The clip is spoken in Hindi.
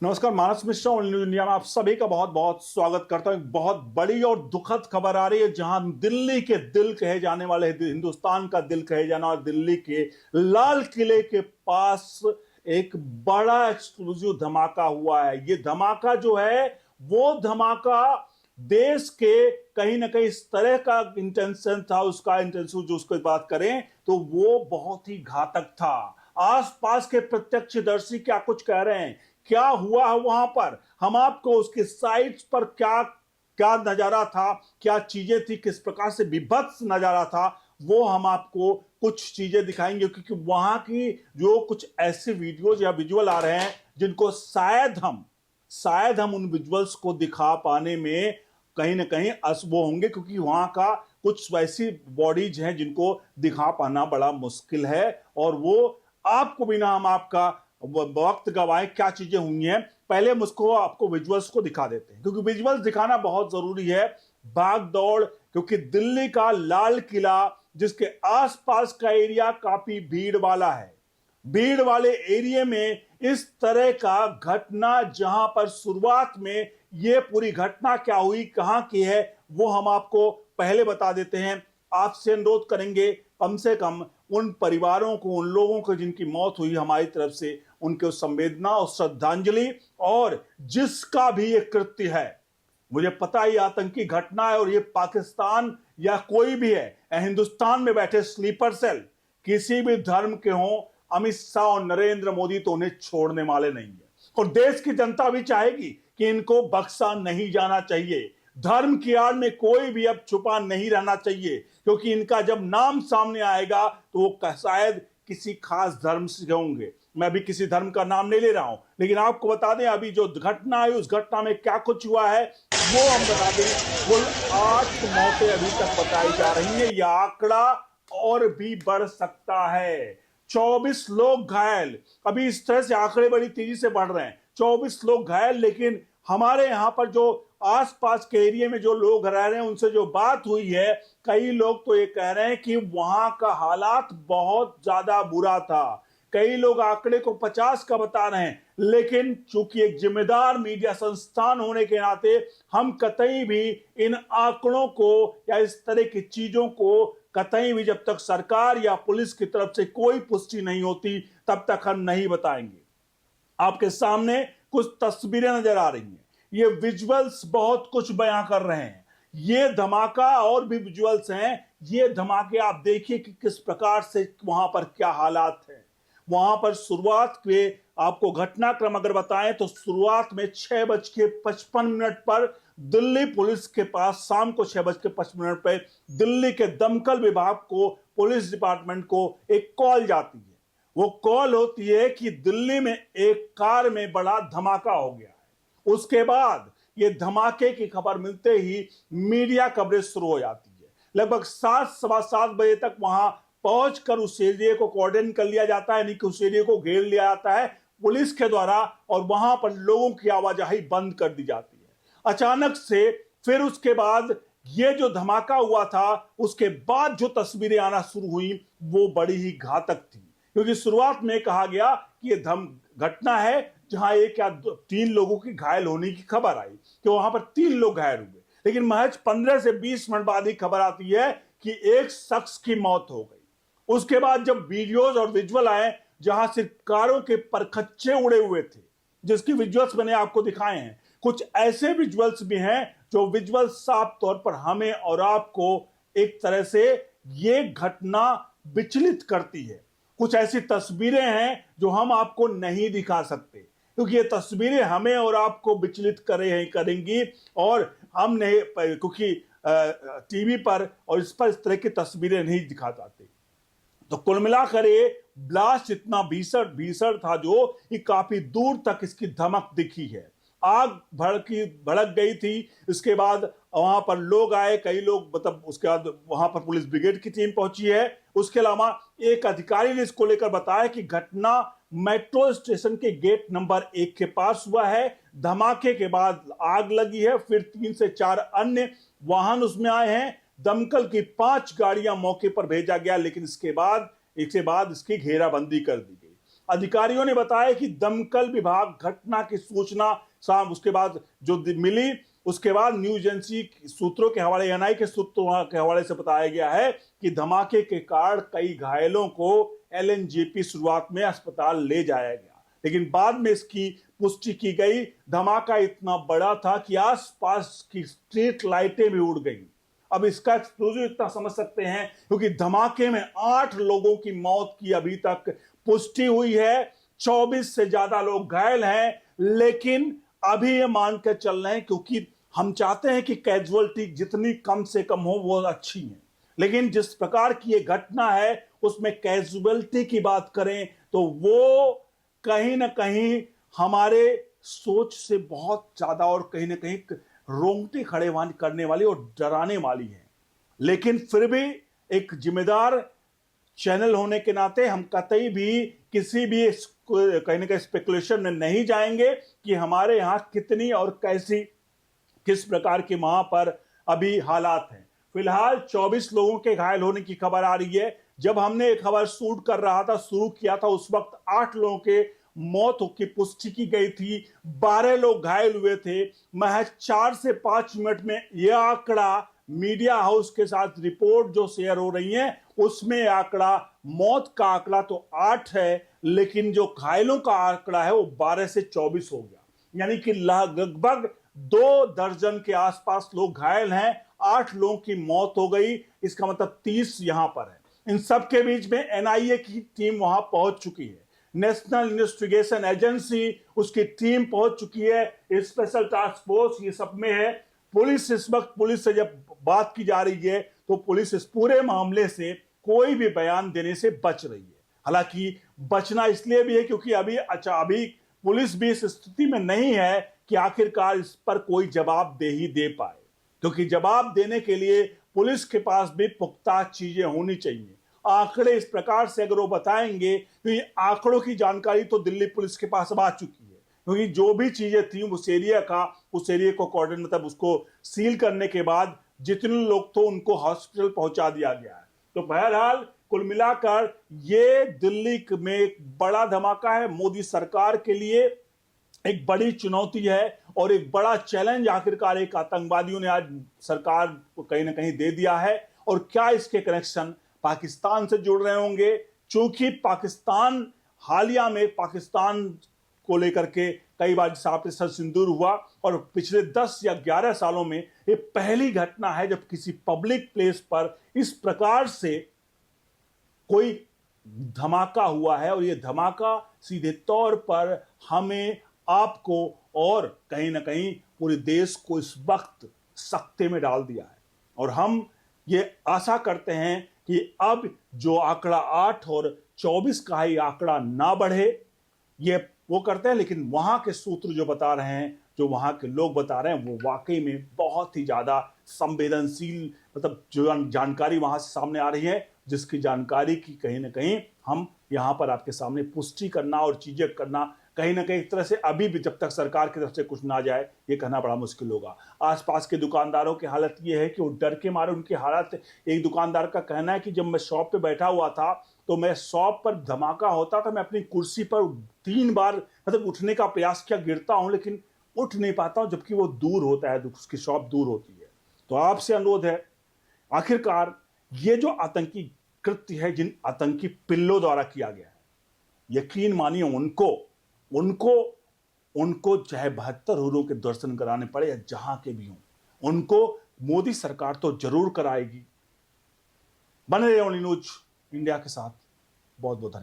नमस्कार, मानस मिश्रा और न्यूज इंडिया में आप सभी का बहुत बहुत स्वागत करता हूं। एक बहुत बड़ी और दुखद खबर आ रही है, जहां दिल्ली के दिल कहे जाने वाले, हिंदुस्तान का दिल कहे जाना और दिल्ली के लाल किले के पास एक बड़ा एक्सक्लूसिव धमाका हुआ है। ये धमाका जो है वो धमाका देश के कहीं ना कहीं इस तरह का इंटेंशन था, उसका इंटेंशन जो उसकी बात करें तो वो बहुत ही घातक था। आसपास के प्रत्यक्षदर्शी क्या कुछ कह रहे हैं, क्या हुआ है वहां पर, हम आपको उसके साइट्स पर क्या क्या नजारा था, क्या चीजें थी, किस प्रकार से विभत्स नजारा था, वो हम आपको कुछ चीजें दिखाएंगे। क्योंकि वहां की जो कुछ ऐसे वीडियोज या विजुअल आ रहे हैं जिनको शायद हम उन विजुअल्स को दिखा पाने में कहीं ना कहीं असबो होंगे, क्योंकि वहां का कुछ वैसी बॉडीज हैं जिनको दिखा पाना बड़ा मुश्किल है। और वो आपको बिना हम आपका वक्त गवाए क्या चीजें हुई हैं, पहले मुझको आपको विजुअल्स को दिखा देते हैं, क्योंकि विजुअल्स दिखाना बहुत जरूरी है। भाग दौड़, क्योंकि दिल्ली का लाल किला जिसके आसपास का एरिया काफी भीड़ वाला है, भीड़ वाले एरिया में इस तरह का घटना, जहां पर शुरुआत में ये पूरी घटना क्या हुई, कहां की है, वो हम आपको पहले बता देते हैं। आपसे अनुरोध करेंगे कम से कम उन परिवारों को, उन लोगों को जिनकी मौत हुई, हमारी तरफ से उनके संवेदना और श्रद्धांजलि। और जिसका भी ये कृत्य है, मुझे पता ही आतंकी घटना है और ये पाकिस्तान या कोई भी है, हिंदुस्तान में बैठे स्लीपर सेल किसी भी धर्म के हों, अमित शाह और नरेंद्र मोदी तो उन्हें छोड़ने वाले नहीं है। और देश की जनता भी चाहेगी कि इनको बख्शा नहीं जाना चाहिए। धर्म की आड़ में कोई भी अब छुपा नहीं रहना चाहिए, क्योंकि इनका जब नाम सामने आएगा तो वो शायद किसी खास धर्म से होंगे। मैं अभी किसी धर्म का नाम नहीं ले रहा हूं, लेकिन आपको बता दें अभी जो घटना आई उस घटना में क्या कुछ हुआ है वो हम बता दें। कुल 8 मौतें अभी तक बताई जा रही है, यह आंकड़ा और भी बढ़ सकता है। 24 लोग घायल, अभी इस तरह से आंकड़े बड़ी तेजी से बढ़ रहे हैं। 24 लोग घायल, लेकिन हमारे यहां पर जो आसपास के एरिया में जो लोग रह रहे हैं उनसे जो बात हुई है, कई लोग तो ये कह रहे हैं कि वहां का हालात बहुत ज्यादा बुरा था। कई लोग आंकड़े को 50 का बता रहे हैं, लेकिन चूंकि एक जिम्मेदार मीडिया संस्थान होने के नाते हम कतई भी इन आंकड़ों को या इस तरह की चीजों को कतई भी जब तक सरकार या पुलिस की तरफ से कोई पुष्टि नहीं होती तब तक हम नहीं बताएंगे। आपके सामने कुछ तस्वीरें नजर आ रही हैं, ये विजुअल्स बहुत कुछ बयां कर रहे हैं। ये धमाका और भी विजुअल्स हैं, ये धमाके आप देखिए कि किस प्रकार से वहां पर क्या हालात है। वहां पर शुरुआत के आपको घटनाक्रम अगर बताएं तो शुरुआत में 6:55 पर दिल्ली पुलिस के पास, शाम को 6:55 पर दिल्ली के दमकल विभाग को, पुलिस डिपार्टमेंट को एक कॉल जाती है। वो कॉल होती है कि दिल्ली में एक कार में बड़ा धमाका हो गया है। उसके बाद ये धमाके की खबर मिलते ही मीडिया कवरेज शुरू हो जाती है। लगभग 7, सवा 7 बजे तक वहां पहुंचकर उस एरिया को कॉर्डन कर लिया जाता है, यानी कि उस एरिया को घेर लिया जाता है पुलिस के द्वारा, और वहां पर लोगों की आवाजाही बंद कर दी जाती है। अचानक से फिर उसके बाद ये जो धमाका हुआ था, उसके बाद जो तस्वीरें आना शुरू हुई वो बड़ी ही घातक थी। क्योंकि शुरुआत में कहा गया कि ये घटना है जहां एक या 3 लोगों की घायल होने की खबर आई, कि वहां पर 3 लोग घायल हुए, लेकिन महज 15 से 20 मिनट बाद ही खबर आती है कि एक शख्स की मौत हो गई। उसके बाद जब वीडियोज और विजुअल आए जहां सिर्फ कारों के परखच्चे उड़े हुए थे, जिसकी विजुअल्स मैंने आपको दिखाए हैं, कुछ ऐसे विजुअल्स भी हैं जो विजुअल्स साफ तौर पर हमें और आपको एक तरह से ये घटना विचलित करती है। कुछ ऐसी तस्वीरें हैं जो हम आपको नहीं दिखा सकते, क्योंकि ये तस्वीरें हमें और आपको विचलित करेंगी, और हम नहीं, क्योंकि टीवी पर और इस पर इस तरह की तस्वीरें नहीं दिखा जाते। तो कुल मिलाकर ये ब्लास्ट इतना भीषण था जो कि काफी दूर तक इसकी धमक दिखी है। आग भड़क गई थी। इसके बाद वहां पर लोग आए, कई लोग, मतलब उसके बाद वहां पर पुलिस ब्रिगेड की टीम पहुंची है। उसके अलावा एक अधिकारी ने इसको लेकर बताया कि घटना मेट्रो स्टेशन के गेट नंबर 1 के पास हुआ है। धमाके के बाद आग लगी है, फिर 3 से 4 अन्य वाहन उसमें आए हैं। दमकल की 5 गाड़ियां मौके पर भेजा गया, लेकिन इसके बाद इसकी घेराबंदी कर दी गई। अधिकारियों ने बताया कि दमकल विभाग घटना की सूचना शाम उसके बाद जो मिली, उसके बाद न्यूज एजेंसी सूत्रों के हवाले, एनआई के सूत्रों के हवाले से बताया गया है कि धमाके के कारण कई घायलों को एलएनजेपी शुरुआत में अस्पताल ले जाया गया, लेकिन बाद में इसकी पुष्टि की गई। धमाका इतना बड़ा था कि आसपास की स्ट्रीट लाइटें भी उड़ गई। अब इसका एक्सप्लोजिव इतना समझ सकते हैं क्योंकि धमाके में 8 लोगों की मौत की अभी तक पुष्टि हुई है, 24 से ज्यादा लोग घायल हैं, लेकिन अभी ये मानकर चल रहे हैं क्योंकि हम चाहते हैं कि कैजुअलिटी जितनी कम से कम हो वो अच्छी है, लेकिन जिस प्रकार की ये घटना है उसमें कैजुअलिटी की बात करें तो वो कहीं ना कहीं हमारे सोच से बहुत ज्यादा और कहीं ना कहीं रोंगटे खड़े करने वाली और डराने वाली है। लेकिन फिर भी एक जिम्मेदार चैनल होने के नाते हम कतई भी किसी भी कहीं ना कहीं स्पेकुलेशन में नहीं जाएंगे कि हमारे यहां कितनी और कैसी किस प्रकार के वहां पर अभी हालात हैं। फिलहाल 24 लोगों के घायल होने की खबर आ रही है। जब हमने एक खबर शूट कर रहा था, शुरू किया था, उस वक्त 8 लोगों के मौत की पुष्टि की गई थी, 12 लोग घायल हुए थे। महज 4 से 5 मिनट में यह आंकड़ा मीडिया हाउस के साथ रिपोर्ट जो शेयर हो रही है उसमें आंकड़ा, मौत का आंकड़ा तो 8 है, लेकिन जो घायलों का आंकड़ा है वो 12 से 24 हो गया, यानी कि लगभग 2 दर्जन के आसपास लोग घायल हैं, 8 लोगों की मौत हो गई। इसका मतलब 30 यहां पर है। इन सब के बीच में एनआईए की टीम वहां पहुंच चुकी है, नेशनल इन्वेस्टिगेशन एजेंसी उसकी टीम पहुंच चुकी है, स्पेशल टास्क फोर्स ये सब में है। पुलिस इस वक्त, पुलिस से जब बात की जा रही है तो पुलिस इस पूरे मामले से कोई भी बयान देने से बच रही है। हालांकि बचना इसलिए भी है क्योंकि अभी पुलिस भी इस स्थिति में नहीं है कि आखिरकार इस पर कोई जवाबदेही दे पाए, क्योंकि जवाब देने के लिए पुलिस के पास भी पुख्ता चीजें होनी चाहिए। आंकड़े इस प्रकार से अगर वो बताएंगे तो ये आंकड़ों की जानकारी तो दिल्ली पुलिस के पास अब आ चुकी है, क्योंकि जो भी चीजें थी उस एरिया को कोऑर्डिनेट मतलब उसको सील करने के बाद जितने लोग थे उनको हॉस्पिटल पहुंचा दिया गया है। तो बहरहाल कुल मिलाकर ये दिल्ली में एक बड़ा धमाका है, मोदी सरकार के लिए एक बड़ी चुनौती है और एक बड़ा चैलेंज आखिरकार एक आतंकवादियों ने आज सरकार को कहीं ना कहीं दे दिया है। और क्या इसके कनेक्शन पाकिस्तान से जुड़ रहे होंगे, चूंकि पाकिस्तान हालिया में पाकिस्तान को लेकर के कई बार ऑपरेशन सिंदूर हुआ और पिछले 10 या 11 सालों में ये पहली घटना है जब किसी पब्लिक प्लेस पर इस प्रकार से कोई धमाका हुआ है। और ये धमाका सीधे तौर पर हमें, आपको और कहीं ना कहीं पूरे देश को इस वक्त सकते में डाल दिया है। और हम ये आशा करते हैं कि अब जो आंकड़ा 8 और 24 का ही आंकड़ा ना बढ़े, ये वो करते हैं, लेकिन वहां के सूत्र जो बता रहे हैं, जो वहां के लोग बता रहे हैं, वो वाकई में बहुत ही ज्यादा संवेदनशील मतलब जो जानकारी वहां से सामने आ रही है, जिसकी जानकारी की कहीं ना कहीं हम यहां पर आपके सामने पुष्टि करना और चीजें करना कहीं ना कहीं एक तरह से अभी भी जब तक सरकार की तरफ से कुछ ना जाए ये कहना बड़ा मुश्किल होगा। आसपास के दुकानदारों की हालत ये है कि वो डर के मारे उनकी हालत, एक दुकानदार का कहना है कि जब मैं शॉप पे बैठा हुआ था तो मैं शॉप पर धमाका होता था, मैं अपनी कुर्सी पर 3 बार मतलब उठने का प्रयास किया, गिरता हूं लेकिन उठ नहीं पाता हूं, जबकि वो दूर होता है, उसकी शॉप दूर होती है। तो आपसे अनुरोध है, आखिरकार ये जो आतंकी कृत्य है जिन आतंकी पिल्लों द्वारा किया गया है, यकीन मानिए उनको चाहे 72 हुरों के दर्शन कराने पड़े या जहां के भी हों, उनको मोदी सरकार तो जरूर कराएगी। बने रहे ओनली न्यूज इंडिया के साथ। बहुत बहुत धन्यवाद।